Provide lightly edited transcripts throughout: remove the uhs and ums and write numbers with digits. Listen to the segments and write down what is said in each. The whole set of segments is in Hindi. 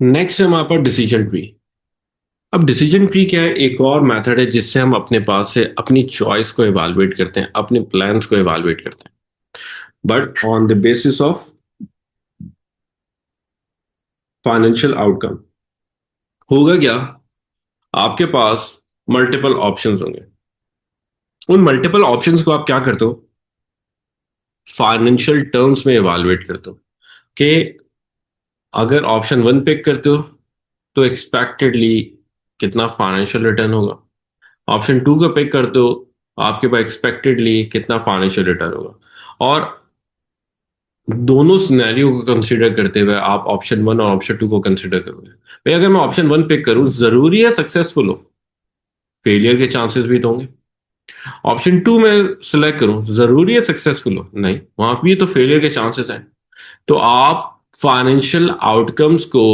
नेक्स्ट है हमारे पास डिसीजन ट्री। अब डिसीजन ट्री क्या है? एक और मेथड है जिससे हम अपने पास से अपनी चॉइस को इवालुएट करते हैं, अपने प्लान्स को इवालुएट करते हैं, but on the basis of financial outcome. होगा क्या? आपके पास मल्टीपल ऑप्शंस होंगे। उन मल्टीपल ऑप्शंस को आप क्या करते हो? फाइनेंशियल टर्म्स में इवालुएट करते हो कि अगर ऑप्शन वन पिक करते हो तो एक्सपेक्टेडली कितना फाइनेंशियल रिटर्न होगा। ऑप्शन टू का पिक करते हो, आपके पास एक्सपेक्टेडली कितना फाइनेंशियल रिटर्न होगा। और दोनों सिनेरियो को कंसीडर करते हुए आप ऑप्शन वन और ऑप्शन टू को कंसीडर करोगे। भाई अगर मैं ऑप्शन वन पिक करूं, जरूरी है सक्सेसफुल हो? फेलियर के चांसेस भी तो होंगे। ऑप्शन टू में सिलेक्ट करूं, जरूरी है सक्सेसफुल हो? नहीं, वहां भी तो फेलियर के चांसेस हैं। तो आप फाइनेंशियल आउटकम्स को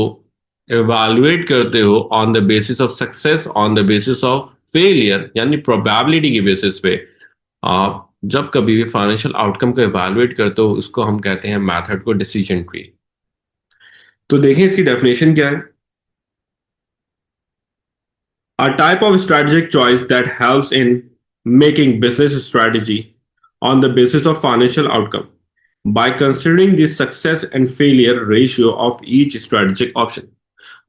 एवेल्युएट करते हो on the basis of success, on the basis of failure, यानी प्रोबेबिलिटी की बेसिस पे। आप जब कभी भी फाइनेंशियल आउटकम को एवेल्युएट करते हो, उसको हम कहते हैं मेथड को डिसीजन ट्री। तो देखें इसकी डेफिनेशन क्या है। A type of strategic choice that helps in making business strategy on the basis of financial outcome by considering the success and failure ratio of each strategic option।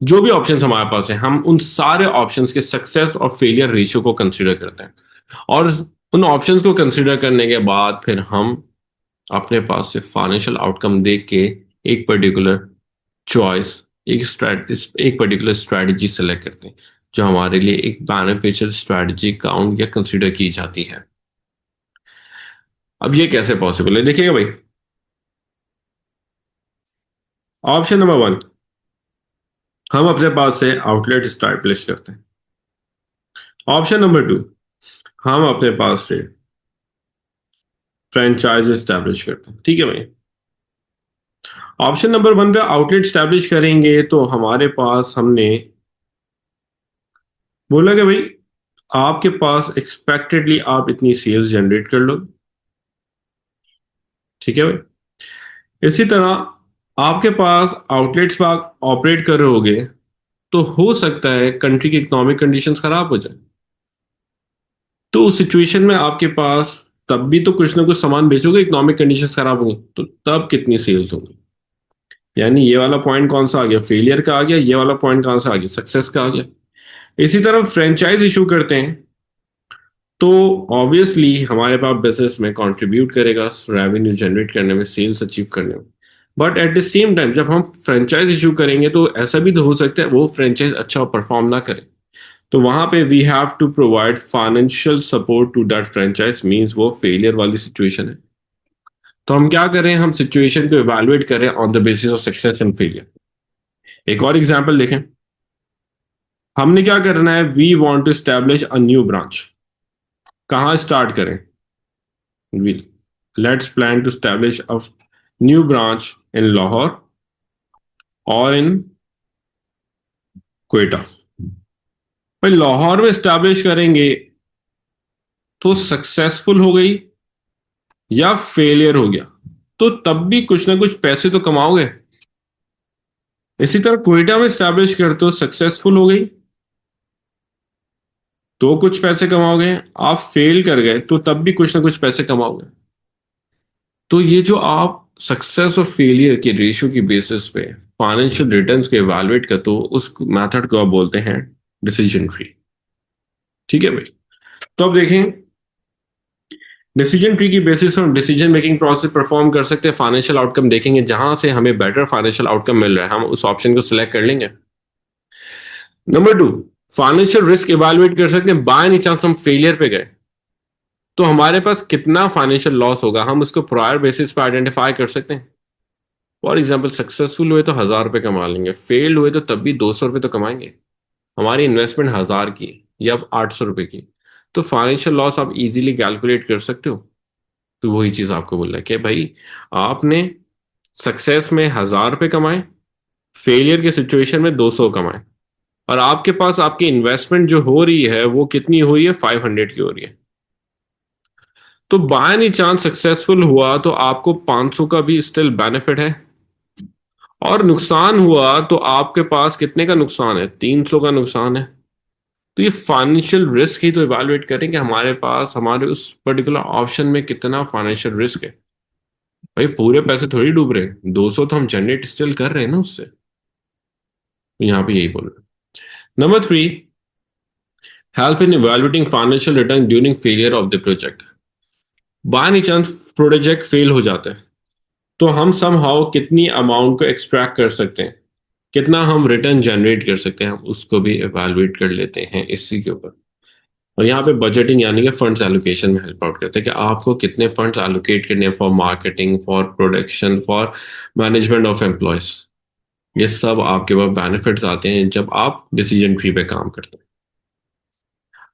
जो भी ऑप्शंस हमारे पास हैं, हम उन सारे ऑप्शंस के सक्सेस और फेलियर रेशियो को कंसीडर करते हैं। और उन ऑप्शंस को कंसीडर करने के बाद फिर हम अपने पास से फाइनेंशियल आउटकम देख के एक पर्टिकुलर चॉइस, एक पर्टिकुलर स्ट्रैटेजी सेलेक्ट करते हैं जो हमारे लिए एक बेनिफिशियल स्ट्रैटेजी काउंट या कंसीडर की जाती है। अब ये कैसे पॉसिबल है, देखिएगा भाई। ऑप्शन नंबर वन, हम अपने पास से आउटलेट स्टैब्लिश करते हैं। ऑप्शन नंबर टू, हम अपने पास से फ्रेंचाइज स्टैब्लिश करते हैं। ठीक है भाई। ऑप्शन नंबर वन पे आउटलेट स्टैब्लिश करेंगे तो हमारे पास हमने बोला कि भाई आपके पास एक्सपेक्टेडली आप इतनी सेल्स जनरेट कर लो। ठीक है भाई। इसी तरह आपके पास आउटलेट्स पर आप ऑपरेट कर रहे होगे तो हो सकता है कंट्री की इकोनॉमिक कंडीशंस खराब हो जाए। तो उस सिचुएशन में आपके पास तब भी तो कुछ ना कुछ सामान बेचोगे, इकोनॉमिक कंडीशंस खराब होंगी तो तब कितनी सेल्स होंगी। यानी ये वाला पॉइंट कौन सा आ गया? फेलियर का आ गया। ये वाला पॉइंट कौन सा आ गया? सक्सेस का आ गया। इसी तरह फ्रेंचाइज इशू करते हैं तो ऑब्वियसली हमारे पास बिजनेस में कंट्रीब्यूट करेगा रेवेन्यू जनरेट करने में, सेल्स अचीव करने में। But at the same time जब हम फ्रेंचाइज इशू करेंगे तो ऐसा भी तो हो सकता है वो फ्रेंचाइज अच्छा परफॉर्म ना करे, तो वहां पे we have to provide financial support to that franchise, means वो फेलियर वाली सिचुएशन है। तो हम क्या करें? हम सिचुएशन को इवेलुएट करें on the basis of success and failure. एक और एग्जांपल देखें। हमने क्या करना है? We want to establish a new branch. कहाँ स्टार्ट करें? We let's plan to establish a new branch in Lahore और इन क्वेटा। भाई लाहौर में स्टैब्लिश करेंगे तो सक्सेसफुल हो गई या फेलियर हो गया, तो तब भी कुछ ना कुछ पैसे तो कमाओगे। इसी तरह क्वेटा में स्टैब्लिश करते हो, सक्सेसफुल हो गई तो कुछ पैसे कमाओगे, आप फेल कर गए तो तब भी कुछ ना कुछ पैसे कमाओगे। तो ये जो आप सक्सेस और फेलियर के रेशियो की बेसिस पे फाइनेंशियल रिटर्न्स को इवैल्यूएट करते हो, उस मेथड को आप बोलते हैं डिसीजन ट्री। ठीक है भाई। तो अब देखें, डिसीजन ट्री की बेसिस पर डिसीजन मेकिंग प्रोसेस परफॉर्म कर सकते हैं। फाइनेंशियल आउटकम देखेंगे, जहां से हमें बेटर फाइनेंशियल आउटकम मिल रहा है हम उस ऑप्शन को सिलेक्ट कर लेंगे। Number two, financial risk evaluate कर सकते हैं। बाय एनी चांस हम फेलियर पे गए तो हमारे पास कितना फाइनेंशियल लॉस होगा, हम उसको प्रायर बेसिस पे आइडेंटिफाई कर सकते हैं। फॉर एग्जाम्पल सक्सेसफुल हुए तो 1,000 रुपये कमा लेंगे, फेल्ड हुए तो तब भी 200 रुपये तो कमाएंगे। हमारी इन्वेस्टमेंट 1,000 की या 800 रुपये की, तो फाइनेंशियल लॉस आप इजीली कैलकुलेट कर सकते हो। तो वही चीज आपको बोल रहा है कि भाई आपने सक्सेस में 1,000 रुपये कमाए, फेलियर के सिचुएशन में 200 कमाए, और आपके पास आपकी इन्वेस्टमेंट जो हो रही है वो कितनी हो रही है? 500 की हो रही है। तो बाय एनी चांस सक्सेसफुल हुआ तो आपको 500 का भी स्टिल बेनिफिट है। और नुकसान हुआ तो आपके पास कितने का नुकसान है? 300 का नुकसान है। तो ये फाइनेंशियल रिस्क ही तो इवैल्यूएट करें कि हमारे पास हमारे उस पर्टिकुलर ऑप्शन में कितना फाइनेंशियल रिस्क है। भाई पूरे पैसे थोड़ी डूब रहे हैं, 200 तो हम जनरेट स्टिल कर रहे हैं ना उससे। तो यहाँ पे यही बोल रहे हैं। Number 3, help in evaluating financial return during failure of the project. By any chance project fail हो जाता है तो हम सम हाउ कितनी अमाउंट को एक्सट्रैक्ट कर सकते हैं, कितना हम रिटर्न जनरेट कर सकते हैं, हम उसको भी इवैल्यूएट कर लेते हैं इसी के ऊपर। और यहाँ पे बजटिंग यानी कि फंड्स एलोकेशन में हेल्प आउट करते हैं कि आपको कितने फंड्स एलोकेट करने हैं for marketing, for production, for management of employees. ये सब आपके पास बेनिफिट्स आते हैं जब आप डिसीजन ट्री पे काम करते हैं।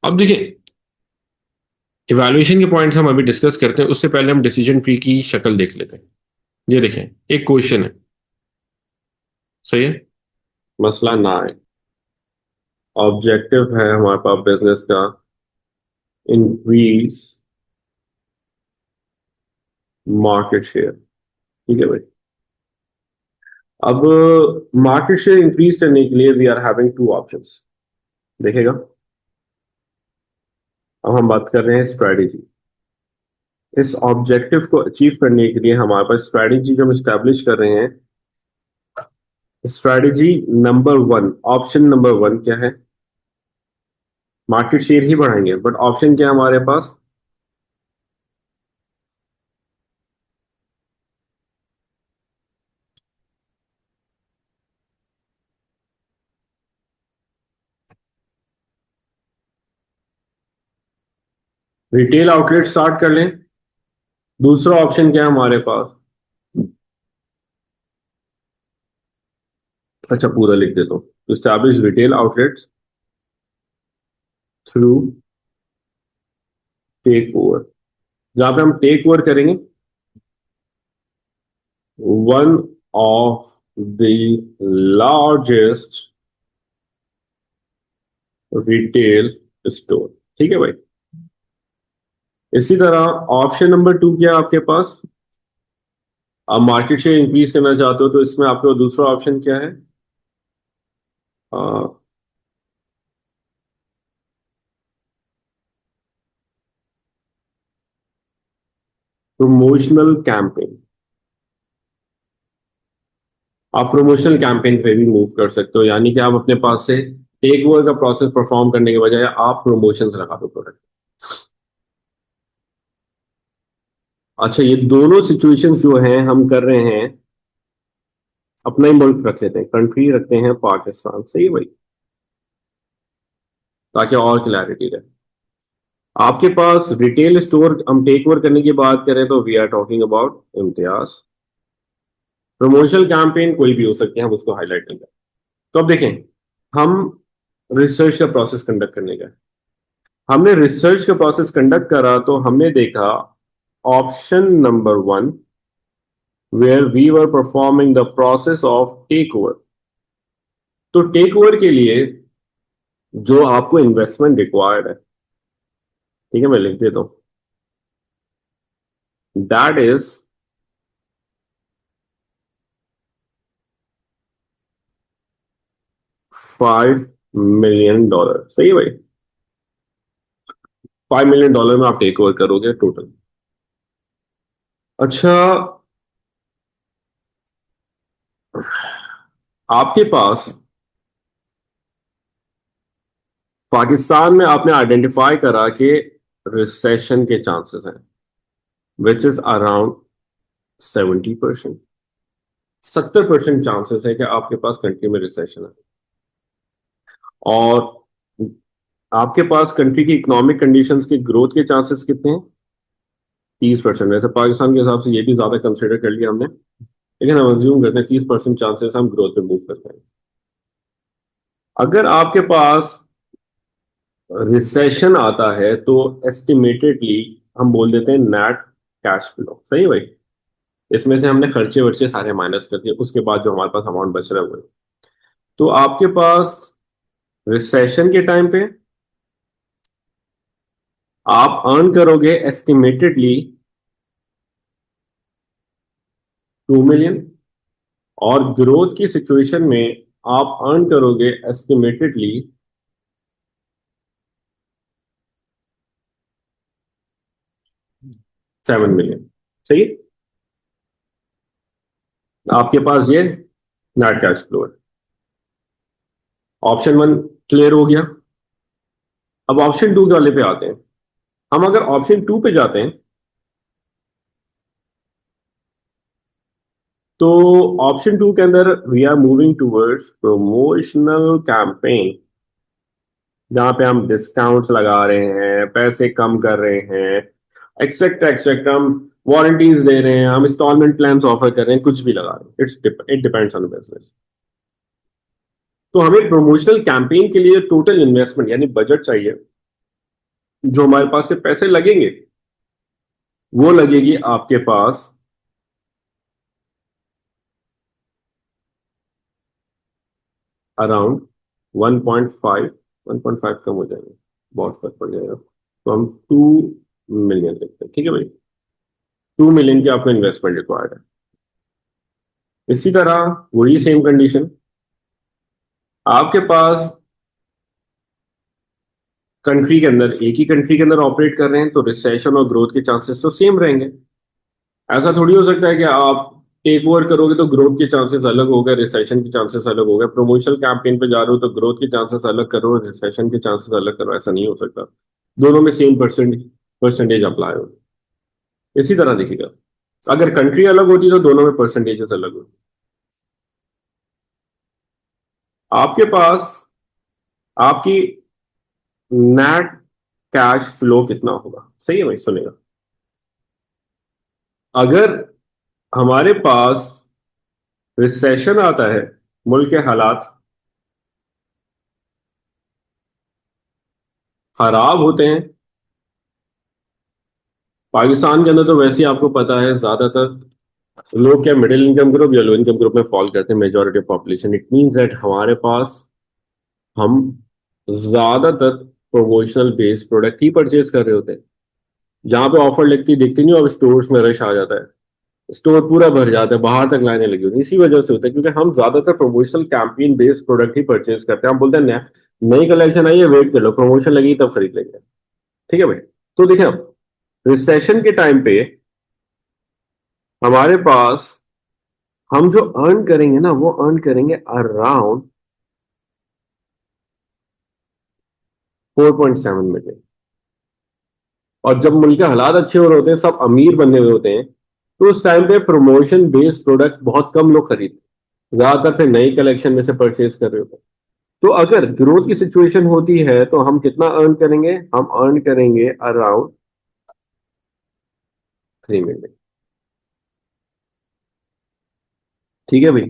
अब देखिए, इवैल्यूएशन के पॉइंट्स हम अभी डिस्कस करते हैं, उससे पहले हम डिसीजन ट्री की शक्ल देख लेते हैं। ये देखें, एक क्वेश्चन है, सही है, मसला ना है, ऑब्जेक्टिव है हमारे पास बिजनेस का, इंक्रीज मार्केट शेयर। ठीक है भाई। अब मार्केट शेयर इंक्रीज करने के लिए we are having two options. देखेगा, अब हम बात कर रहे हैं स्ट्रेटेजी। इस ऑब्जेक्टिव को अचीव करने के लिए हमारे पास स्ट्रेटेजी जो हम स्टैब्लिश कर रहे हैं, स्ट्रेटेजी नंबर 1, ऑप्शन नंबर 1 क्या है? मार्केट शेयर ही बढ़ाएंगे, बट ऑप्शन क्या है हमारे पास? रिटेल आउटलेट स्टार्ट कर लें। दूसरा ऑप्शन क्या है हमारे पास? अच्छा, पूरा लिख देता हूं, establish retail outlets through take over. जहां पे हम टेक ओवर करेंगे one of the largest retail store. ठीक है भाई। इसी तरह ऑप्शन नंबर 2 क्या है आपके पास? आप मार्केट शेयर इंक्रीज करना चाहते हो तो इसमें आपका दूसरा ऑप्शन क्या है? Promotional campaign. आप प्रमोशनल कैंपेन पे भी मूव कर सकते हो, यानी कि आप अपने पास से टेक ओवर का प्रोसेस परफॉर्म करने के बजाय आप प्रमोशंस लगा दो प्रोडक्ट। अच्छा, ये दोनों सिचुएशंस जो हैं हम कर रहे हैं, अपना ही मुल्क रख लेते हैं, कंट्री रखते हैं पाकिस्तान। सही है भाई, ताकि और क्लैरिटी रहे। आपके पास रिटेल स्टोर हम टेक ओवर करने की बात करें तो we are talking about Imtiaz. Promotional campaign कोई भी हो सकते हैं, हम उसको हाईलाइट नहीं करें। तो अब देखें, हम रिसर्च का प्रोसेस कंडक्ट करने का है। हमने रिसर्च का प्रोसेस कंडक्ट करा तो हमने देखा option number 1 where we were performing the process of take over. तो टेक ओवर के लिए जो आपको इन्वेस्टमेंट रिक्वायर्ड है, ठीक है, मैं लिख देता हूं, दैट इज $5 million। सही है भाई, $5 million में आप टेक ओवर करोगे टोटल। अच्छा, आपके पास पाकिस्तान में आपने आइडेंटिफाई करा कि रिसेशन के चांसेस हैं, विच इज अराउंड 70%। 70% चांसेस है कि आपके पास कंट्री में रिसेशन है। और आपके पास कंट्री की इकोनॉमिक कंडीशंस के ग्रोथ के चांसेस कितने हैं? 30%। वैसे पाकिस्तान के हिसाब से ये भी ज्यादा कंसिडर कर लिया हमने, लेकिन हम अज्यूम करते हैं 30% चांसेस हम ग्रोथ पे मूव करते हैं। अगर आपके पास रिसेशन आता है तो एस्टिमेटेडली हम बोल देते हैं नेट कैश फ्लो। सही है भाई, इसमें से हमने खर्चे वर्चे सारे माइनस कर दिए, उसके बाद जो हमारे पास अमाउंट बच रहा है वो है। तो आपके पास रिसेशन के टाइम पे आप अर्न करोगे एस्टिमेटेडली 2 मिलियन। और ग्रोथ की सिचुएशन में आप अर्न करोगे एस्टिमेटेडली 7 मिलियन। सही। आपके पास ये नेट कैश फ्लो है। ऑप्शन वन क्लियर हो गया। अब ऑप्शन टू वाले पे आते हैं। हम अगर ऑप्शन टू पे जाते हैं तो ऑप्शन टू के अंदर we are moving towards promotional campaign, जहां पे हम डिस्काउंट्स लगा रहे हैं, पैसे कम कर रहे हैं, एक्सेट्रा एक्सेट्रा, हम वारंटीज दे रहे हैं, हम इंस्टॉलमेंट प्लान्स ऑफर कर रहे हैं, कुछ भी लगा रहे हैं। It depends on business. तो हमें प्रमोशनल कैंपेन के लिए टोटल इन्वेस्टमेंट यानी बजट चाहिए। जो हमारे पास से पैसे लगेंगे वो लगेगी आपके पास अराउंड 1.5। 1.5 कम हो जाएगा, बहुत फर्क पड़ जाएगा, तो हम 2 मिलियन लिखते हैं। ठीक है भाई, 2 मिलियन की आपको इन्वेस्टमेंट रिक्वायर्ड है। इसी तरह वही सेम कंडीशन, आपके पास कंट्री के अंदर, एक ही कंट्री के अंदर ऑपरेट कर रहे हैं, तो रिसेशन और ग्रोथ के चांसेस तो सेम रहेंगे। ऐसा थोड़ी हो सकता है कि आप टेक ओवर करोगे तो ग्रोथ के चांसेस अलग हो गए, रिसेशन के चांसेस अलग हो गए। प्रमोशनल कैंपेन पे जा रहे हो तो ग्रोथ के चांसेस अलग करो, रिसेशन के चांसेस अलग करो, ऐसा नहीं हो सकता। दोनों में सेम परसेंटेज अप्लाई हो। इसी तरह देखिएगा, अगर कंट्री अलग होती तो दोनों में परसेंटेजेस अलग होती। आपके पास आपकी नेट कैश फ्लो कितना होगा? सही है भाई, सुनेगा। अगर हमारे पास रिसेशन आता है, मुल्क के हालात खराब होते हैं, पाकिस्तान के अंदर तो वैसे ही आपको पता है ज्यादातर लोग क्या मिडिल इनकम ग्रुप या लो इनकम ग्रुप में फॉल करते हैं, majority of population. It means that हमारे पास हम ज्यादातर प्रोमोशनल बेस्ड प्रोडक्ट ही परचेज कर रहे होते हैं। जहां पे ऑफर लिखती दिखती नहीं, अब स्टोर्स में रश आ जाता है, स्टोर पूरा भर जाता है, बाहर तक लाइनें लगी होती हैं। इसी वजह से होता है क्योंकि हम ज्यादातर प्रमोशनल कैंपेन बेस्ड प्रोडक्ट ही परचेज करते हैं। हम बोलते हैं नई कलेक्शन आई है, वेट कर लो, प्रमोशन लगी तब खरीद लेंगे। ठीक है भाई। तो देखिए, अब रिसेशन के टाइम पे हमारे पास हम जो अर्न करेंगे ना, वो अर्न करेंगे अराउंड 4.7 मिलियन। और जब मुल्क के हालात अच्छे हो रहे होते हैं, सब अमीर बने हुए होते हैं, तो उस टाइम पे प्रमोशन बेस्ड प्रोडक्ट बहुत कम लोग खरीदते हैं, ज्यादातर फिर नई कलेक्शन में से परचेज कर रहे होते हैं। तो अगर ग्रोथ की सिचुएशन होती है तो हम कितना अर्न करेंगे? हम अर्न करेंगे अराउंड 3 मिलियन। ठीक है भाई,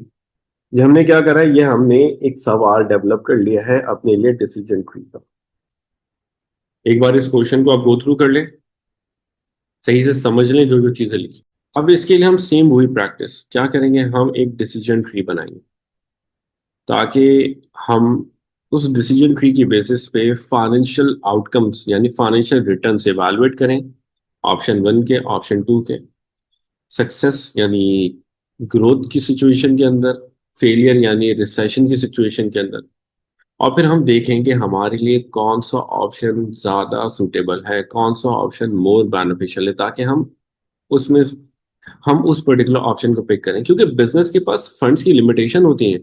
ये हमने क्या करा है, ये हमने एक सवाल डेवलप कर लिया है अपने लिए डिसीजन ट्री का। एक बार इस क्वेश्चन को आप गो थ्रू कर लें, सही से समझ लें जो जो चीजें लिखी। अब इसके लिए हम सेम वही प्रैक्टिस क्या करेंगे, हम एक डिसीजन ट्री बनाएंगे ताकि हम उस डिसीजन ट्री की बेसिस पे फाइनेंशियल आउटकम्स यानी फाइनेंशियल रिटर्न से इवैल्यूएट करें, ऑप्शन वन के, ऑप्शन टू के। सक्सेस यानी ग्रोथ की सिचुएशन के अंदर, फेलियर यानी रिसेशन की सिचुएशन के अंदर। और फिर हम देखेंगे हमारे लिए कौन सा ऑप्शन ज्यादा सूटेबल है, कौन सा ऑप्शन मोर बेनिफिशियल है, ताकि उसमें हम उस पर्टिकुलर ऑप्शन को पिक करें। क्योंकि बिजनेस के पास फंड्स की लिमिटेशन होती है,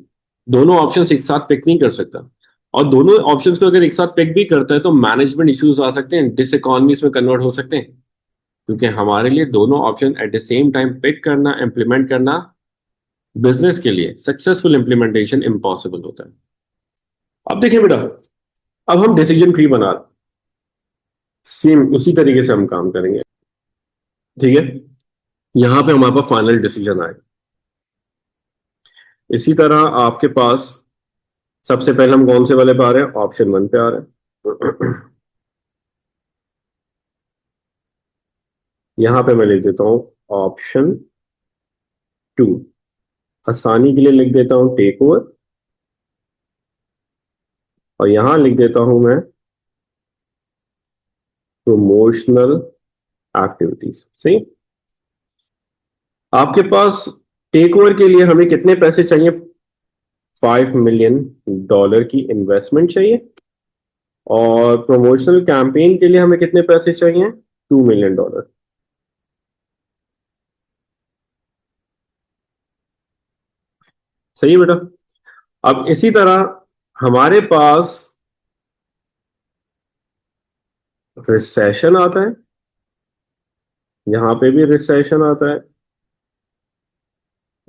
दोनों ऑप्शंस एक साथ पिक नहीं कर सकता। और दोनों ऑप्शंस को अगर एक साथ पिक भी करता है तो मैनेजमेंट इश्यूज आ सकते हैं, डिस इकोनॉमीज में कन्वर्ट हो सकते हैं। क्योंकि हमारे लिए दोनों option at the same time pick करना, इम्प्लीमेंट करना बिजनेस के लिए सक्सेसफुल इम्प्लीमेंटेशन इम्पॉसिबल होता है। अब देखिए बेटा, अब हम डिसीजन ट्री बना रहे हैं, सेम उसी तरीके से हम काम करेंगे। ठीक है, यहां पे हमारे पास फाइनल डिसीजन आए। इसी तरह आपके पास सबसे पहले हम कौन से वाले पे आ रहे हैं? ऑप्शन वन पे आ रहे हैं। यहां पे मैं लिख देता हूं ऑप्शन टू, आसानी के लिए लिख देता हूं टेक ओवर, और यहां लिख देता हूं मैं प्रमोशनल एक्टिविटीज। सही। आपके पास टेक ओवर के लिए हमें कितने पैसे चाहिए? $5 million की इन्वेस्टमेंट चाहिए। और प्रमोशनल कैंपेन के लिए हमें कितने पैसे चाहिए? $2 million। सही है बेटा। अब इसी तरह हमारे पास रिसेशन आता है, यहां पे भी रिसेशन आता है।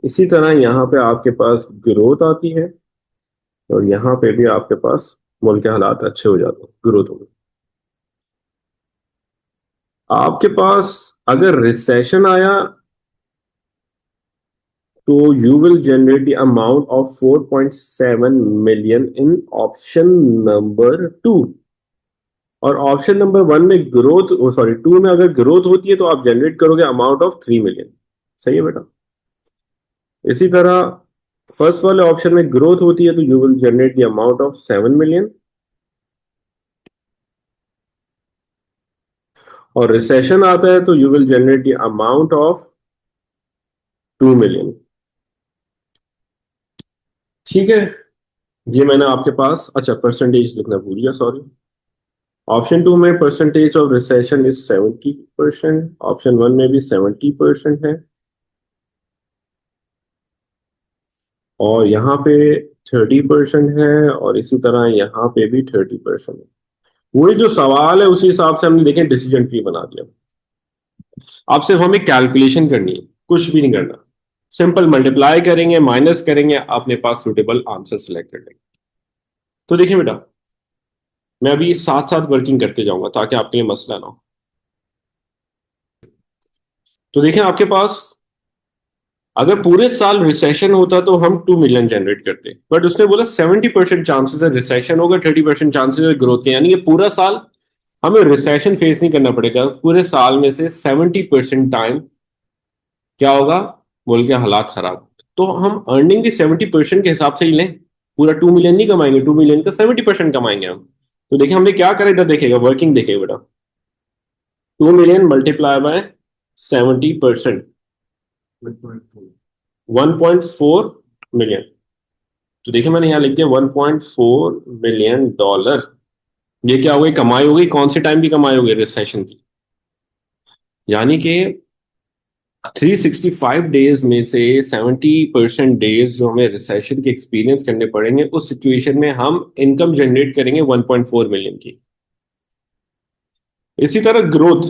इसी तरह यहां पे आपके पास ग्रोथ आती है, और यहां पे भी आपके पास मुल्क के हालात अच्छे हो जाते हैं ग्रोथ में। आपके पास अगर रिसेशन आया तो you will generate the amount of 4.7 million in option number 2। और ऑप्शन नंबर 1 में ग्रोथ, सॉरी 2 में अगर ग्रोथ होती है तो आप जनरेट करोगे अमाउंट ऑफ 3 मिलियन। सही है बेटा। इसी तरह फर्स्ट वाले ऑप्शन में ग्रोथ होती है तो you will generate the amount of 7 million. और रिसेशन आता है तो you will generate the amount of 2 million. ठीक है। ये मैंने आपके पास, अच्छा परसेंटेज लिखना भूल गया, सॉरी। ऑप्शन 2 में percentage of recession is 70%, option 1 में भी 70% है, और यहाँ पे 30% है, और इसी तरह यहाँ पे भी 30% है। वही जो सवाल है उसी हिसाब से हमने देखे डिसीजन ट्री बना दिया। अब सिर्फ हमें कैलकुलेशन करनी है, कुछ भी नहीं करना। सिंपल मल्टीप्लाई करेंगे, माइनस करेंगे, अपने पास सुटेबल आंसर सेलेक्ट कर लेंगे। तो देखिए बेटा, मैं अभी साथ साथ वर्किंग करते जाऊंगा ताकि आपके लिए मसला ना हो। तो देखिए आपके पास अगर पूरे साल रिसेशन होता तो हम 2 मिलियन जनरेट करते, बट उसने बोला 70% चांसेस है रिसेशन होगा, 30% चांसेस है ग्रोथ के, यानी कि पूरा साल हमें रिसेशन फेस नहीं करना पड़ेगा। पूरे साल में से 70% टाइम क्या होगा? बोल के हालात खराब। तो हम अर्निंग भी 70% के हिसाब से ही लें। पूरा 2 मिलियन नहीं कमाएंगे, 2 मिलियन का 70% कमाएंगे हम। तो देखिए हमने क्या करा, इधर देखेगा वर्किंग देखेगा बेटा। 2 मिलियन मल्टीप्लाई बाय 70%, 1.4 मिलियन। तो देखिए मैंने यहाँ लिख दिया $1.4 मिलियन। ये क्या हो गई? कमाई हो गई। कौन से टाइम की कमाई हो गई? रिसेशन की। यानी कि 365 डेज में से 70% डेज जो हमें रिसेशन के एक्सपीरियंस करने पड़ेंगे, उस सिचुएशन में हम इनकम जनरेट करेंगे 1.4 मिलियन की। इसी तरह ग्रोथ,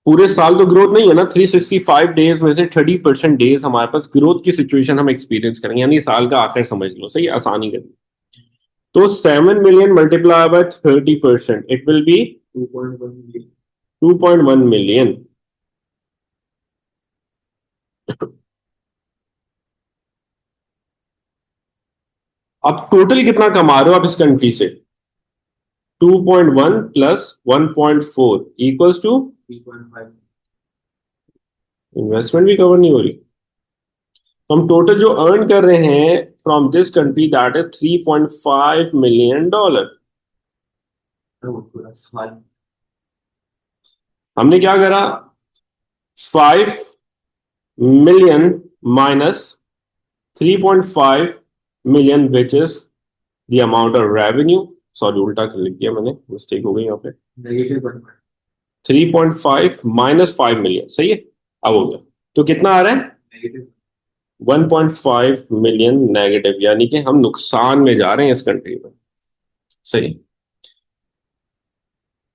पूरे साल तो ग्रोथ नहीं है ना, 365 डेज में से 30% डेज हमारे पास ग्रोथ की सिचुएशन हम एक्सपीरियंस करेंगे, यानी साल का आखिर समझ लो। सही, आसानी करेंगे। तो 7 million multiply by 30%, it will be 2.1 million. अब टोटल कितना कमा रहे हो आप इस कंट्री से? 2.1 प्लस 1.4 इक्वल्स टू, इन्वेस्टमेंट भी कवर नहीं हो रही। तो हम टोटल जो अर्न कर रहे हैं from this country that is $3.5 million. हमने क्या करा? 5 million minus 3.5 million which is the amount of revenue. Sorry उल्टा कर लिख दिया मैंने, मिस्टेक हो गई यहाँ पे। 3.5 माइनस 5 मिलियन, सही है। अब हो गया। तो कितना आ रहा है? 1.5 मिलियन नेगेटिव, यानी कि हम नुकसान में जा रहे हैं इस कंट्री में। सही।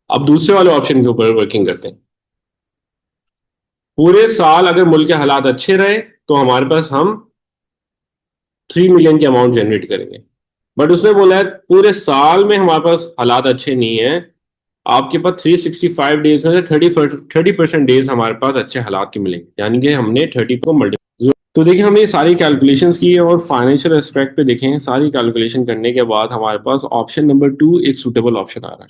अब दूसरे वाले ऑप्शन के ऊपर वर्किंग करते हैं। पूरे साल अगर मुल्क के हालात अच्छे रहे तो हमारे पास हम 3 मिलियन की अमाउंट जनरेट करेंगे, बट उसने बोला है पूरे साल में हमारे पास हालात अच्छे नहीं है। आपके पास 365 डेज में से 30% डेज हमारे पास अच्छे हालात के मिलेंगे, यानी कि हमने 30 को मल्टीप्लाई। तो देखिए हमने सारी कैलकुलेशंस की है और फाइनेंशियल एस्पेक्ट पे देखें। सारी कैलकुलेशन करने के बाद हमारे पास ऑप्शन नंबर 2 एक सुटेबल ऑप्शन आ रहा है,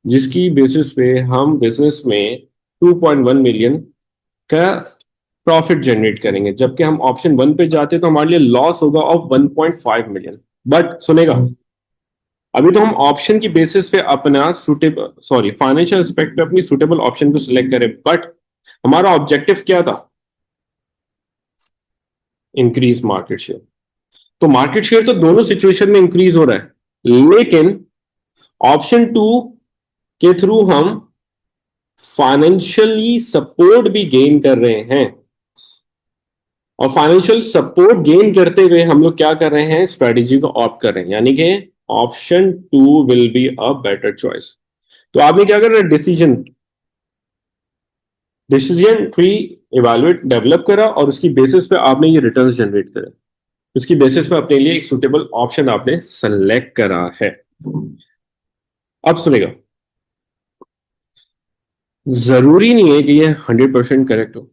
जिसकी बेसिस पे हम बिजनेस में 2.1 मिलियन का प्रॉफिट जनरेट करेंगे, जबकि हम ऑप्शन 1 पे जाते तो हमारे लिए लॉस होगा ऑफ 1.5 मिलियन। बट सुनेगा, अभी तो हम ऑप्शन की बेसिस पे अपना सुटेबल, सॉरी फाइनेंशियल एस्पेक्ट पे अपनी सुटेबल ऑप्शन को सिलेक्ट करें, बट हमारा ऑब्जेक्टिव क्या था? Increase market share. तो मार्केट शेयर तो दोनों सिचुएशन में इंक्रीज हो रहा है, लेकिन ऑप्शन टू के थ्रू हम फाइनेंशियली सपोर्ट भी गेन कर रहे हैं। और फाइनेंशियल सपोर्ट गेन करते हुए हम लोग क्या कर रहे हैं, स्ट्रेटेजी को ऑप्ट कर रहे हैं, यानी कि option two will be a better choice. तो आपने क्या करना है, decision decision tree evaluate develop करा और उसकी बेसिस पे आपने ये रिटर्न्स जनरेट करे, उसकी बेसिस पे अपने लिए एक सुटेबल ऑप्शन आपने सेलेक्ट करा है। अब सुनेगा, जरूरी नहीं है कि ये 100% करेक्ट हो।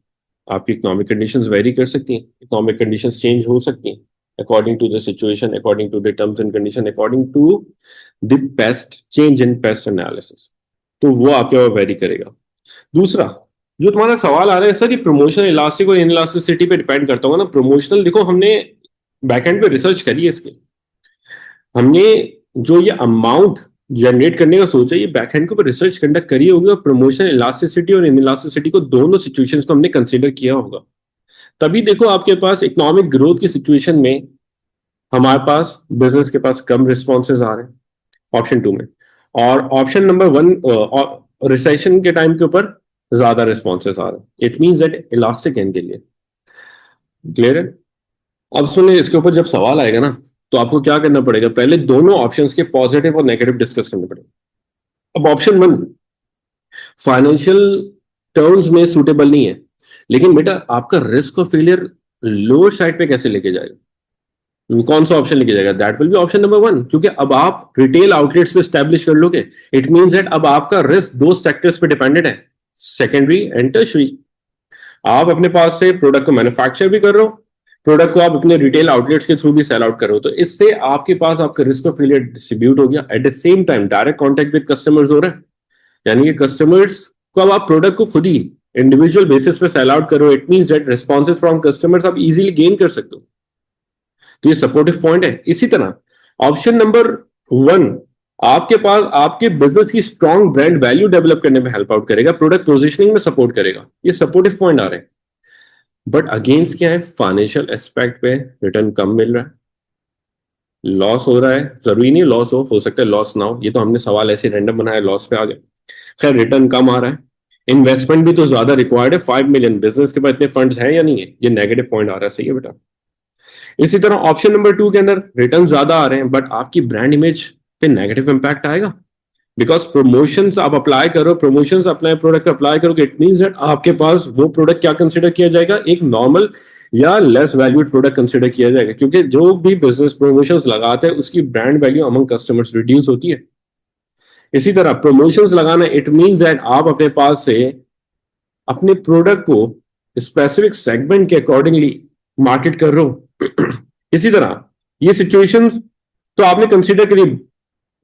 आपकी इकोनॉमिक कंडीशंस वेरी कर सकती हैं, इकोनॉमिक कंडीशंस चेंज हो सकती हैं according to the situation, according to the terms and condition, according to the PEST change in PEST analysis. तो वो आपके ऊपर वेरी करेगा। दूसरा, जो तुम्हारा सवाल आ रहा है सर, ये प्रमोशनल इलास्टिक और इनइलास्टिसिटी पे डिपेंड करता होगा ना। प्रमोशनल, देखो हमने बैकएंड पे रिसर्च करी है इसके, हमने जो ये अमाउंट जनरेट करने का सोचा, ये बैकएंड के ऊपर रिसर्च कंडक्ट करी होगी और प्रमोशनल इलास्टिसिटी और इनइलास्टिसिटी को, दोनों सिचुएशंस को हमने कंसीडर किया होगा। तभी देखो आपके पास इकोनॉमिक ग्रोथ की सिचुएशन में हमारे पास बिजनेस के पास कम रिस्पॉन्सेज आ रहे हैं ऑप्शन टू में, और ऑप्शन नंबर वन रिसेशन के टाइम के ऊपर ज्यादा रिस्पॉन्सेज आ रहे हैं। It means that elastic and के लिए। क्लियर है? अब सुनिए, इसके ऊपर जब सवाल आएगा ना, तो आपको क्या करना पड़ेगा, पहले दोनों ऑप्शंस के पॉजिटिव और नेगेटिव डिस्कस करने पड़ेगा। अब ऑप्शन वन फाइनेंशियल टर्म्स में सूटेबल नहीं है, लेकिन बेटा आपका risk of failure lower side पे कैसे लेके जाएगा, कौन सा ऑप्शन लेके जाएगा, that will be option number one. क्योंकि अब आप रिटेल आउटलेट्स पे स्टैब्लिश कर लोगे, इट मींस दैट अब आपका रिस्क दो सेक्टर्स पे डिपेंडेंट है, सेकेंडरी एंड टर्शरी। आप अपने पास से प्रोडक्ट को मैन्युफैक्चर भी कर रहे हो, प्रोडक्ट को आप अपने रिटेल आउटलेट्स के थ्रू भी सेल आउट कर रहे हो, तो इससे आपके पास आपका रिस्क ऑफ फेलियर डिस्ट्रीब्यूट हो गया। Eight the same time direct contact with customers हो रहा है, यानी कि कस्टमर्स को अब आप प्रोडक्ट को खुद ही इंडिविजुअल बेसिस पे सेल आउट करो, it means that responses from customers आप इजीली गेन कर सकते हो। तो ये सपोर्टिव पॉइंट है। इसी तरह ऑप्शन नंबर वन आपके पास आपके बिजनेस की स्ट्रॉन्ग ब्रांड वैल्यू डेवलप करने में हेल्प आउट करेगा, प्रोडक्ट पोजिशनिंग में सपोर्ट करेगा, ये सपोर्टिव पॉइंट आ रहे हैं। बट अगेंस्ट क्या है, फाइनेंशियल एस्पेक्ट पे रिटर्न कम मिल रहा है, लॉस हो रहा है। जरूरी नहीं लॉस हो सकता है लॉस ना हो, ये तो हमने सवाल ऐसे रैंडम बनाया, लॉस पे आ गए। खैर, रिटर्न कम आ रहा है, इन्वेस्टमेंट भी तो ज्यादा रिक्वायर्ड है, 5 मिलियन, बिजनेस के पास इतने फंड्स हैं या नहीं है, ये नेगेटिव पॉइंट आ रहा है। सही है बेटा। इसी तरह ऑप्शन नंबर टू के अंदर रिटर्न ज्यादा आ रहे हैं, बट आपकी ब्रांड इमेज पे नेगेटिव इंपैक्ट आएगा, बिकॉज प्रमोशंस आप अप्लाई करो, प्रमोशंस अपने प्रोडक्ट अप्लाई करोगे, इट मींस दैट आपके पास वो प्रोडक्ट क्या कंसिडर किया जाएगा, एक नॉर्मल या लेस वैल्यूड प्रोडक्ट कंसिडर किया जाएगा, क्योंकि जो भी बिजनेस प्रमोशंस लगाते हैं उसकी brand value among customers reduce होती है। इसी तरह प्रमोशंस लगाना, इट मींस दैट आप अपने पास से अपने प्रोडक्ट को स्पेसिफिक सेगमेंट के अकॉर्डिंगली मार्केट कर रहे हो। इसी तरह ये सिचुएशन तो आपने कंसिडर करी।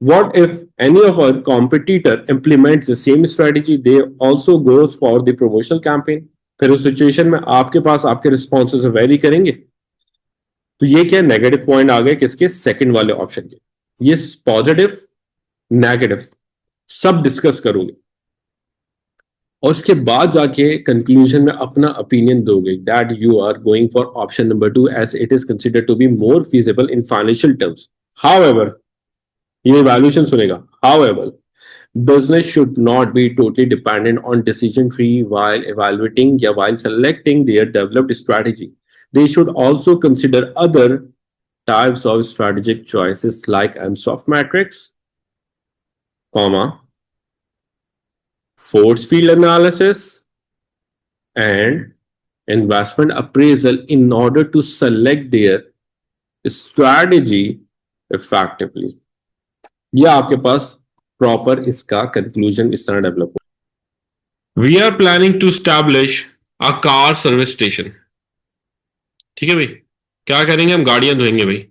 What if any of our competitor implements the same strategy? They also goes for the promotional campaign. फिर उस सिचुएशन में आपके पास आपके रिस्पॉन्सेज वेरी करेंगे। तो ये क्या नेगेटिव पॉइंट आ गए किसके, सेकंड वाले ऑप्शन के। ये पॉजिटिव नेगेटिव सब डिस्कस करोगे और उसके बाद जाके कंक्लूजन में अपना ओपिनियन दोगे that you are going for option number two as it is considered to be more feasible in financial terms. However, ये इवैल्यूएशन सुनेगा, however business should not be totally dependent on decision tree while evaluating या while selecting their developed strategy. They should also consider other types of strategic choices like Ansoff matrix, comma, force field analysis, and investment appraisal in order to select their strategy effectively. यह आपके पास प्रॉपर इसका कंक्लूजन इस तरह डेवलप हो। We are planning to establish a car service station. ठीक है भाई, क्या करेंगे हम, गाड़ियां धोएंगे भाई।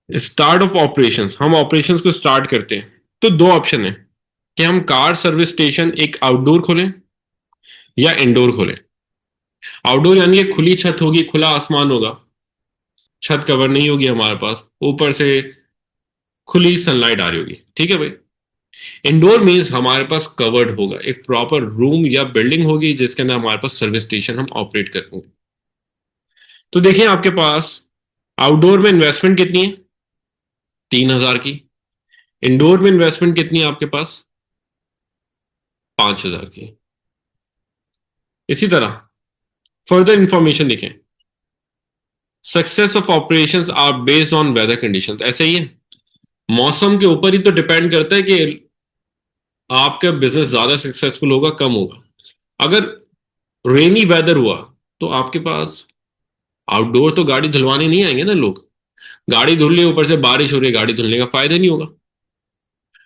स्टार्ट ऑफ ऑपरेशंस, हम ऑपरेशंस को स्टार्ट करते हैं। तो दो ऑप्शन है कि हम कार सर्विस स्टेशन एक आउटडोर खोलें या इंडोर खोलें। आउटडोर यानी कि खुली छत होगी, खुला आसमान होगा, छत कवर नहीं होगी हमारे पास, ऊपर से खुली सनलाइट आ रही होगी। ठीक है भाई। इंडोर मीन्स हमारे पास कवर्ड होगा, एक प्रॉपर रूम या बिल्डिंग होगी जिसके अंदर हमारे पास सर्विस स्टेशन हम ऑपरेट करेंगे। तो देखिए आपके पास आउटडोर में इन्वेस्टमेंट कितनी है? 3,000 की। इंडोर में इन्वेस्टमेंट कितनी है आपके पास? 5,000 की। इसी तरह फर्दर इंफॉर्मेशन देखें, success of operations are based on weather conditions, ऐसे ही है। मौसम के ऊपर ही तो डिपेंड करता है कि आपका बिजनेस ज्यादा सक्सेसफुल होगा कम होगा। अगर रेनी वेदर हुआ तो आपके पास आउटडोर तो गाड़ी धुलवाने नहीं आएंगे ना लोग। गाड़ी धुल ली, ऊपर से बारिश हो रही है, गाड़ी धुलने का फायदा नहीं होगा।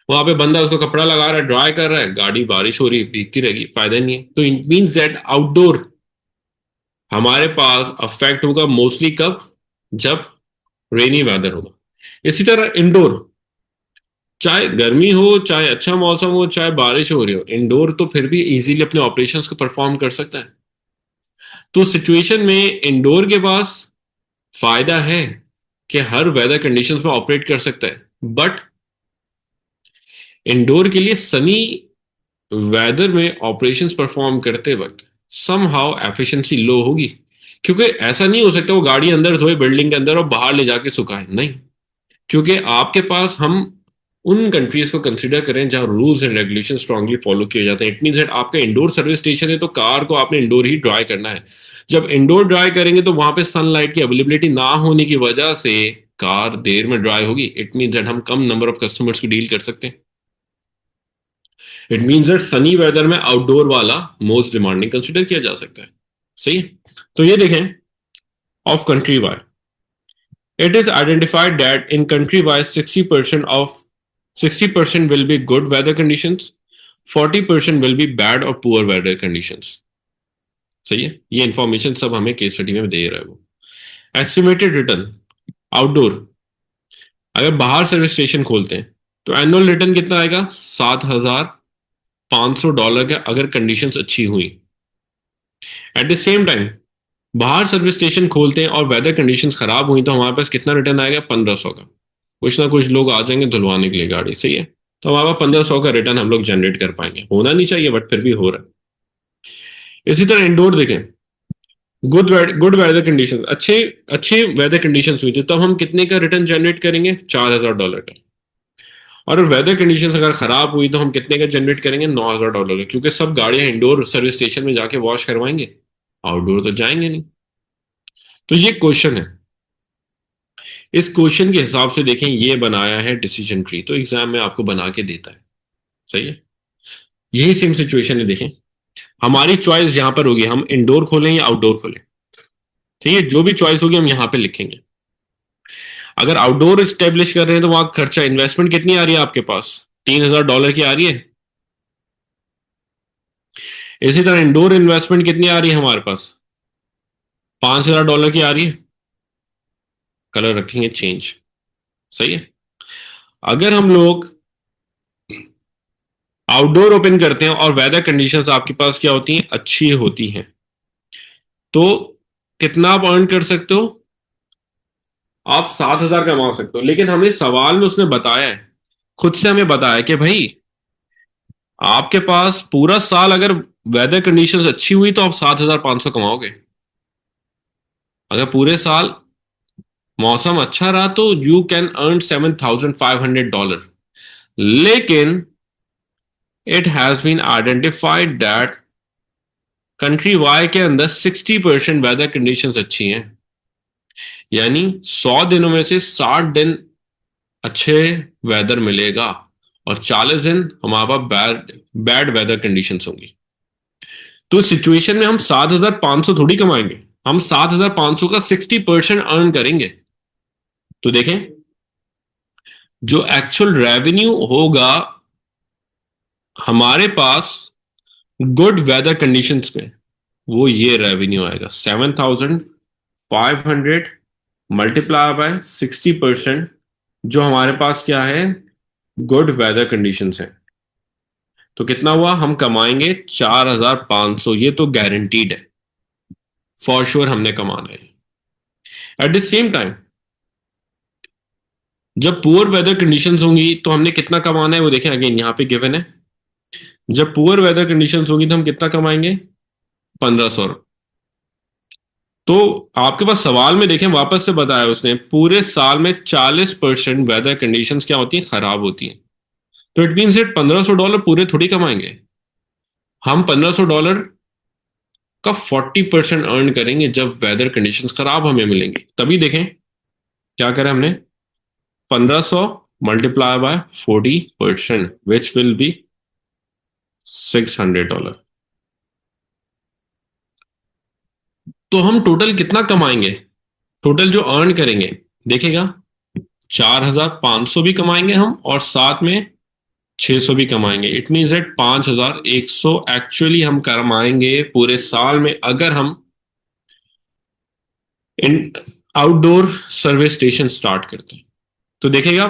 वहां पे बंदा उसको कपड़ा लगा रहा है, ड्राई कर रहा है, गाड़ी बारिश हो रही है, भीगती रहेगी, फायदा नहीं है। तो इट मीन्स दैट आउटडोर हमारे पास अफेक्ट होगा मोस्टली कब? जब रेनी वेदर होगा। इसी तरह इंडोर, चाहे गर्मी हो, चाहे अच्छा मौसम हो, चाहे बारिश हो रही हो, इंडोर तो फिर भी इजीली अपने ऑपरेशंस को परफॉर्म कर सकता है। तो सिचुएशन में इंडोर के पास फायदा है कि हर वेदर कंडीशंस में ऑपरेट कर सकता है, बट इंडोर के लिए सनी वेदर में ऑपरेशंस परफॉर्म करते वक्त सम हाउ एफिशिएंसी लो होगी। क्योंकि ऐसा नहीं हो सकता वो गाड़ी अंदर धोए बिल्डिंग के अंदर और बाहर ले जाके सुखाए, नहीं। क्योंकि आपके पास हम उन कंट्रीज को कंसीडर करें जहां rules and regulation strongly follow किए जाते हैं। इट मीन दैट आपका इंडोर सर्विस स्टेशन है तो कार को आपने इंडोर ही ड्राई करना है। जब इंडोर ड्राई करेंगे तो वहां पे सनलाइट की अवेलेबिलिटी ना होने की वजह से कार देर में ड्राई होगी। इट मीन दैट हम कम नंबर ऑफ कस्टमर्स की डील कर सकते हैं। It mean that sunny weather में आउटडोर वाला मोस्ट डिमांडिंग कंसिडर किया जा सकता है। सही है। तो ये देखें, of countrywide it is identified that in country wise 60% will be good weather conditions, 40% will be bad or poor weather conditions। सही है, ये इंफॉर्मेशन सब हमें केस स्टडी में दे रहा है वो। एस्टिमेटेड रिटर्न आउटडोर, अगर बाहर सर्विस स्टेशन खोलते हैं तो एनुअल रिटर्न कितना आएगा? $7,500 का, अगर कंडीशंस अच्छी हुई। एट द सेम टाइम बाहर सर्विस स्टेशन खोलते हैं और वेदर कंडीशंस खराब हुई तो हमारे पास कितना रिटर्न आएगा? 1,500 का। कुछ ना कुछ लोग आ जाएंगे धुलवाने के लिए गाड़ी, सही है। तो हमारे पास 1,500 का रिटर्न हम लोग जनरेट कर पाएंगे। होना नहीं चाहिए बट फिर भी हो रहा है। इसी तरह इंडोर देखें, गुड वेदर कंडीशन, अच्छे अच्छे वेदर कंडीशन हुई थी तब हम कितने का रिटर्न जनरेट करेंगे? $4,000 का। और वेदर कंडीशन अगर खराब हुई तो हम कितने का जनरेट करेंगे? $9,000 का, क्योंकि सब गाड़ियां इंडोर सर्विस स्टेशन में जाके वॉश करवाएंगे, आउटडोर तो जाएंगे नहीं। तो ये क्वेश्चन है। इस क्वेश्चन के हिसाब से देखें, ये बनाया है डिसीजन ट्री, तो एग्जाम में आपको बना के देता है। सही है। यही सेम सिचुएशन है, देखें हमारी चॉइस यहां पर होगी, हम इंडोर खोलें या आउटडोर खोलें। ठीक है, जो भी चॉइस होगी हम यहां पे लिखेंगे। अगर आउटडोर स्टेब्लिश कर रहे हैं तो वहां खर्चा इन्वेस्टमेंट कितनी आ रही है आपके पास? $3,000 की आ रही है। इसी तरह इंडोर इन्वेस्टमेंट कितनी आ रही है हमारे पास? $5,000 की आ रही है। कलर रखेंगे चेंज। सही है। अगर हम लोग आउटडोर ओपन करते हैं और वेदर कंडीशंस आपके पास क्या होती हैं? अच्छी होती हैं, तो कितना आप अर्न कर सकते हो? आप 7,000 कमा सकते हो। लेकिन हमें सवाल में उसने बताया है, खुद से हमें बताया कि भाई आपके पास पूरा साल अगर वेदर कंडीशंस अच्छी हुई तो आप 7,500 कमाओगे। अगर पूरे साल मौसम अच्छा रहा तो यू कैन अर्न $7,500। लेकिन it has been identified that country Y के अंदर 60% वेदर कंडीशंस अच्छी हैं। यानी 100 दिनों में से 60 दिन अच्छे वेदर मिलेगा और 40 दिन हमारे पास बैड बैड वेदर कंडीशंस होंगी। तो सिचुएशन में हम 7,500 थोड़ी कमाएंगे, हम 7,500 का 60% अर्न करेंगे। तो देखें, जो एक्चुअल रेवेन्यू होगा हमारे पास गुड वेदर कंडीशंस में, वो ये रेवेन्यू आएगा 7,500 मल्टीप्लाई बाय 60%, जो हमारे पास क्या है? गुड वेदर कंडीशंस है। तो कितना हुआ? हम कमाएंगे 4,500, ये तो गारंटीड है, फॉर श्योर हमने कमाना है। एट द सेम टाइम जब पुअर वेदर कंडीशंस होंगी तो हमने कितना कमाना है वो देखें, अगेन यहाँ पे गिवन है। जब पुअर वेदर कंडीशंस होंगी तो हम कितना कमाएंगे? 1500। तो आपके पास सवाल में देखें, वापस से बताया उसने, पूरे साल में 40% वेदर कंडीशंस क्या होती हैं? खराब होती हैं। तो इट मीन सेट $1500 पूरे थोड़ी कमाएंगे हम। $1500 का 40% अर्न करेंगे जब वेदर कंडीशंस खराब हमें मिलेंगी, तभी देखें क्या करें हमने। 1500 multiply by 40% which will be $600। तो हम टोटल कितना कमाएंगे? टोटल जो अर्न करेंगे देखेगा, 4500 भी कमाएंगे हम और साथ में 600 भी कमाएंगे। इट मीन दैट 5100 एक्चुअली हम कमाएंगे पूरे साल में अगर हम इन आउटडोर सर्विस स्टेशन स्टार्ट करते हैं। तो देखेगा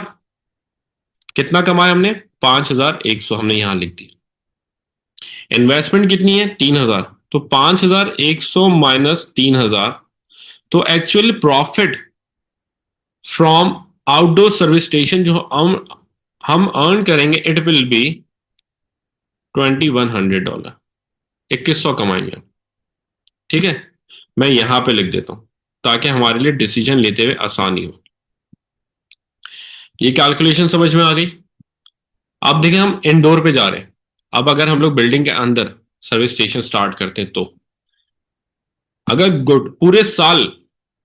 कितना कमाया हमने? 5100 हमने यहां लिख दिया। इन्वेस्टमेंट कितनी है? 3000। तो 5100 माइनस 3000, तो actual profit from outdoor service station जो हम अर्न करेंगे इट विल बी $2100। 2100 कमाएंगे। ठीक है, मैं यहां पे लिख देता हूं ताकि हमारे लिए डिसीजन लेते हुए आसानी हो। ये कैलकुलेशन समझ में आ गई? अब देखें हम इंडोर पे जा रहे हैं। अब अगर हम लोग बिल्डिंग के अंदर सर्विस स्टेशन स्टार्ट करते हैं तो अगर गुड पूरे साल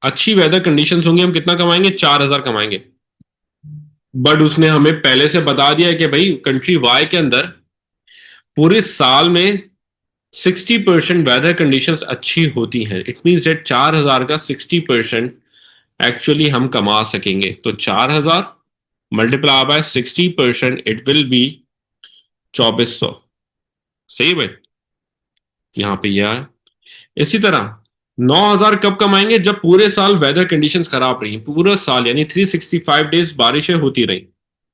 अच्छी वेदर कंडीशंस होंगी हम कितना कमाएंगे? 4000 कमाएंगे। बट उसने हमें पहले से बता दिया है कि भाई कंट्री वाई के अंदर पूरे साल में 60% वेदर कंडीशंस अच्छी होती हैं। इट मीन्स दैट 4000 का 60% एक्चुअली हम कमा सकेंगे। तो 4000 multiply by 60% it will be 2400। सही है भाई, यहां पे यह है। इसी तरह 9000 कब कमाएंगे? जब पूरे साल वेदर कंडीशंस खराब रही, पूरा साल यानी 365 डेज बारिशें होती रही।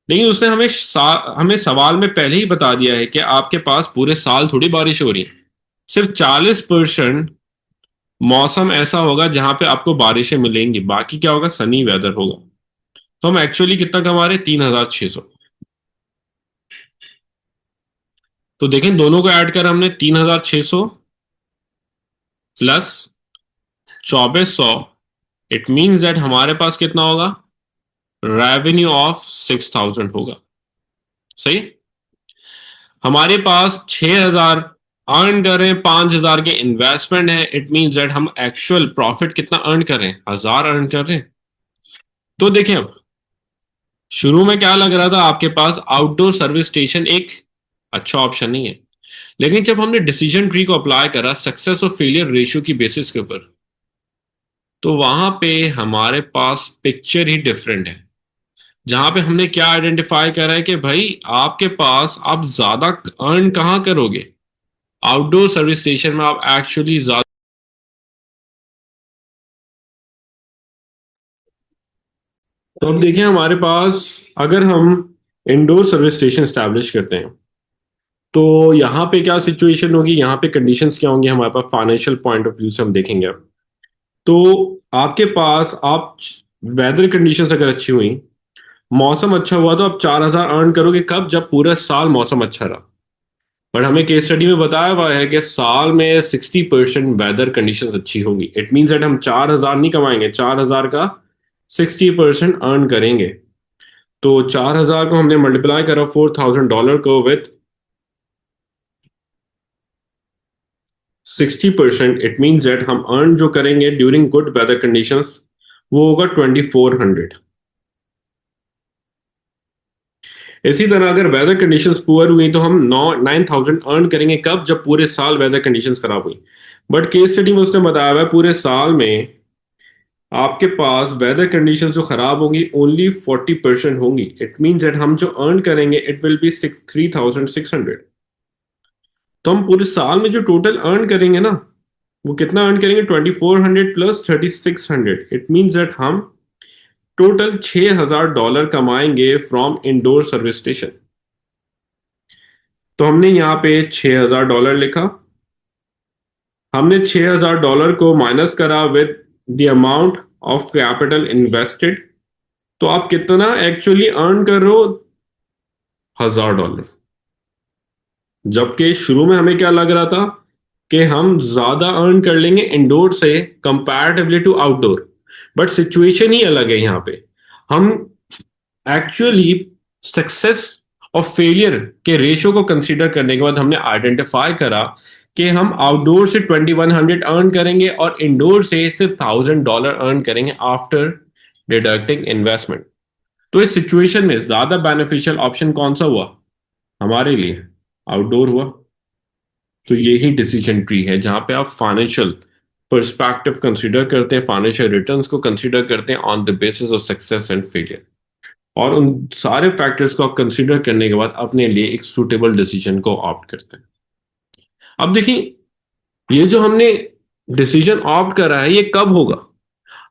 लेकिन उसने हमें सवाल में पहले ही बता दिया है कि आपके पास पूरे साल थोड़ी बारिश हो रही है, सिर्फ 40% मौसम ऐसा होगा जहां पे आपको बारिशें मिलेंगी, बाकी क्या होगा? सनी वेदर होगा। तो हम एक्चुअली कितना कमा रहे हैं? 3600। तो देखें दोनों को ऐड कर हमने 3600 प्लस 2400। इट मीन्स दैट हमारे पास कितना होगा? रेवेन्यू ऑफ 6000 होगा। सही। हमारे पास 6000 अर्न कर रहे हैं, 5000 के इन्वेस्टमेंट है। इट मीन्स दैट हम एक्चुअल प्रॉफिट कितना अर्न कर रहे हैं? 1000 अर्न कर रहे हैं। तो देखें अब शुरू में क्या लग रहा था आपके पास आउटडोर सर्विस स्टेशन एक अच्छा ऑप्शन नहीं है, लेकिन जब हमने डिसीजन ट्री को अप्लाई करा सक्सेस और फेलियर रेशियो की बेसिस के ऊपर, तो वहां पे हमारे पास पिक्चर ही डिफरेंट है। जहां पे हमने क्या आइडेंटिफाई करा है कि भाई आपके पास आप ज्यादा अर्न कहां करोगे? आउटडोर सर्विस स्टेशन में आप एक्चुअली ज्यादा। तो अब देखिए हमारे पास अगर हम इंडोर सर्विस स्टेशन स्टैब्लिश करते हैं तो यहाँ पे क्या सिचुएशन होगी, यहाँ पे कंडीशंस क्या होंगी हमारे पास फाइनेंशियल पॉइंट ऑफ व्यू से हम देखेंगे अब। तो आपके पास आप वेदर कंडीशंस अगर अच्छी हुई, मौसम अच्छा हुआ, तो आप 4000 अर्न करोगे कब? जब पूरा साल मौसम अच्छा रहा। बट हमें केस स्टडी में बताया हुआ है कि साल में 60% वेदर कंडीशंस अच्छी होंगी। इट मीन्स दैट हम 4000 नहीं कमाएंगे, 4000 का 60% अर्न करेंगे। तो 4000 को हमने मल्टीप्लाई करा $4000 को विथ 60%। इट मीन्स दैट हम अर्न जो करेंगे ड्यूरिंग गुड वेदर कंडीशंस वो होगा 2400। इसी तरह अगर वेदर कंडीशंस पुअर हुई तो हम 9000 अर्न करेंगे कब? जब पूरे साल वेदर कंडीशंस खराब हुई। बट केस स्टडी में उसने बताया हुआ है पूरे साल में आपके पास वेदर कंडीशंस जो खराब होंगी ओनली 40% होंगी। इट मीन्स दैट हम जो अर्न करेंगे इट विल बी 3600। तो हम पूरे साल में जो टोटल अर्न करेंगे ना, वो कितना अर्न करेंगे? 2400 प्लस 3600। इट मीन्स दैट हम टोटल $6000 कमाएंगे फ्रॉम इंडोर सर्विस स्टेशन। तो हमने यहाँ पे $6000 लिखा। हमने $6000 को माइनस करा with the amount of capital invested. तो आप कितना एक्चुअली अर्न कर रहे हो? $1000। जबकि शुरू में हमें क्या लग रहा था कि हम ज्यादा अर्न कर लेंगे इंडोर से comparatively to outdoor. But situation ही अलग है यहाँ पे। हम एक्चुअली सक्सेस और फेलियर के रेशियो को कंसीडर करने के बाद हमने आइडेंटिफाई करा कि हम आउटडोर से 2100 अर्न करेंगे और इंडोर से सिर्फ $1000 अर्न करेंगे आफ्टर डिडक्टिंग इन्वेस्टमेंट। तो इस सिचुएशन में ज्यादा बेनिफिशियल ऑप्शन कौन सा हुआ हमारे लिए? आउटडोर हुआ। तो यही डिसीजन ट्री है जहां पे आप फाइनेंशियल पर्सपेक्टिव कंसीडर करते हैं, फाइनेंशियल रिटर्न्स को कंसीडर करते हैं on the basis of success and failure. और उन सारे फैक्टर्स को आप कंसीडर करने के बाद अपने लिए एक सूटेबल डिसीजन को ऑप्ट करते हैं। अब देखिए, ये जो हमने डिसीजन ऑप्ट करा है ये कब होगा?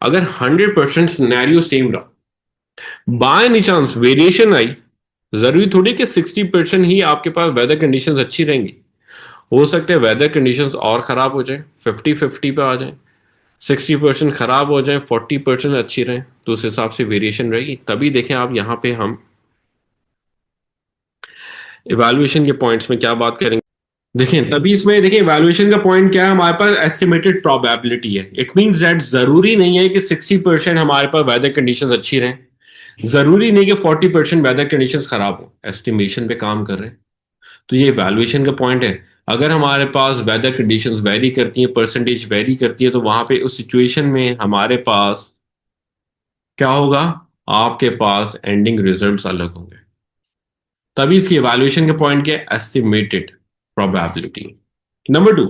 अगर 100% सिनेरियो सेम रहा, बाय एनी चांस वेरिएशन आई, जरूरी थोड़ी कि 60% ही आपके पास वेदर कंडीशंस अच्छी रहेंगी। हो सकता है वेदर कंडीशंस और खराब हो जाए, 50-50 पे आ जाए, 60% खराब हो जाए, 40% अच्छी रहे, तो उस हिसाब से वेरिएशन रहेगी। तभी देखें आप यहां पे हम इवैल्यूएशन के पॉइंट्स में क्या बात करेंगे। देखिए, तभी इसमें देखिए इवैल्यूएशन का पॉइंट क्या है, हमारे पास एस्टिमेटेड प्रोबेबिलिटी है। इट मींस दैट जरूरी नहीं है कि 60% हमारे पास वेदर कंडीशंस अच्छी रहें, जरूरी नहीं कि 40% वेदर कंडीशंस खराब हो। एस्टिमेशन पे काम कर रहे हैं, तो ये वैल्यूएशन का पॉइंट है। अगर हमारे पास वेदर कंडीशंस वेरी करती हैं, परसेंटेज वेरी करती है, तो वहां पे उस सिचुएशन में हमारे पास क्या होगा? आपके पास एंडिंग रिजल्ट्स अलग होंगे। तभी इसकी इवैल्यूएशन के पॉइंट क्या है? Estimated probability. Number two,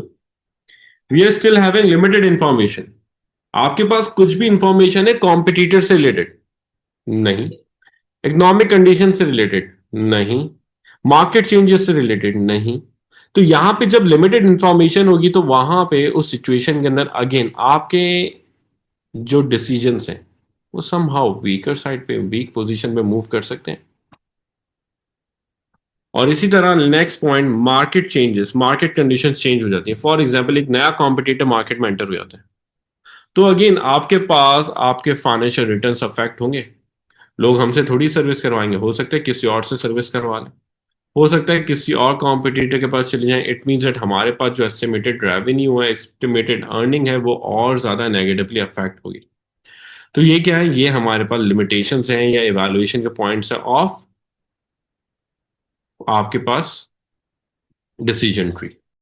we are still having limited information. आपके पास कुछ भी इंफॉर्मेशन है कॉम्पिटिटर से रिलेटेड? नहीं। इकोनॉमिक कंडीशन से रिलेटेड? नहीं। मार्केट चेंजेस से रिलेटेड? नहीं। तो यहां पे जब लिमिटेड इंफॉर्मेशन होगी तो वहां पे उस सिचुएशन के अंदर अगेन आपके जो डिसीजंस हैं वो समहाउ वीकर साइड पे, वीक पोजीशन पे मूव कर सकते हैं। और इसी तरह next point, market changes, market conditions change हो जाती है। फॉर एग्जांपल, एक नया कॉम्पिटिटर मार्केट में एंटर हो जाता है, तो अगेन आपके पास आपके फाइनेंशियल रिटर्न्स अफेक्ट होंगे। लोग हमसे थोड़ी सर्विस करवाएंगे, हो सकता है किसी और से सर्विस करवा लें, हो सकता है किसी और कॉम्पिटिटर के पास चले जाएं। इट मीन्स दैट हमारे पास जो एस्टिमेटेड रेवेन्यू है, एस्टिमेटेड अर्निंग है, वो और ज्यादा नेगेटिवली अफेक्ट होगी। तो ये क्या है? ये हमारे पास लिमिटेशंस हैं या इवैल्यूएशन के पॉइंट्स है ऑफ आपके पास डिसीजन ट्री।